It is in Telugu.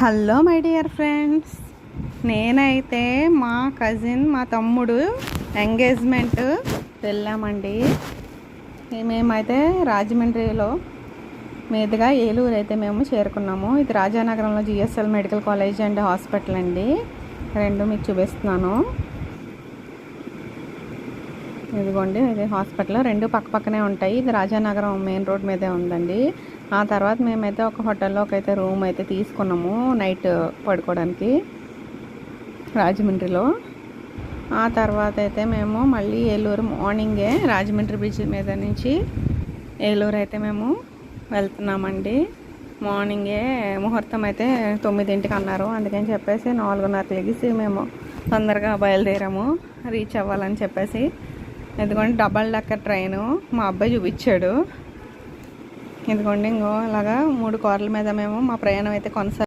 హలో మై డియర్ ఫ్రెండ్స్, నేనైతే మా కజిన్ మా తమ్ముడు ఎంగేజ్మెంట్ వెళ్ళామండి. మేమైతే రాజమండ్రిలో మీదుగా ఏలూరు అయితే మేము చేరుకున్నాము. ఇది రాజానగరంలో GSL medical college and hospital అండి. రెండు మీకు చూపిస్తున్నాను. ఇదిగోండి, ఇది హాస్పిటల్. రెండు పక్కనే ఉంటాయి. ఇది రాజానగరం మెయిన్ రోడ్ మీదే ఉందండి. ఆ తర్వాత మేమైతే ఒక హోటల్లోకి అయితే రూమ్ అయితే తీసుకున్నాము నైట్ పడుకోవడానికి రాజమండ్రిలో. ఆ తర్వాత అయితే మేము మళ్ళీ ఏలూరు మార్నింగే రాజమండ్రి బ్రిడ్జ్ మీద నుంచి ఏలూరు అయితే మేము వెళ్తున్నామండి. మార్నింగే ముహూర్తం అయితే 9ంటికి అన్నారు. అందుకని చెప్పేసి 4:30 లెగిసి మేము తొందరగా బయలుదేరాము రీచ్ అవ్వాలని చెప్పేసి. ఎందుకంటే డబల్ డెక్కర్ ట్రైను మా అబ్బాయి చూపించాడు. ఎందుకంటే అలాగా 3 కార్ల మీద మేము మా ప్రయాణం అయితే కొనసాగి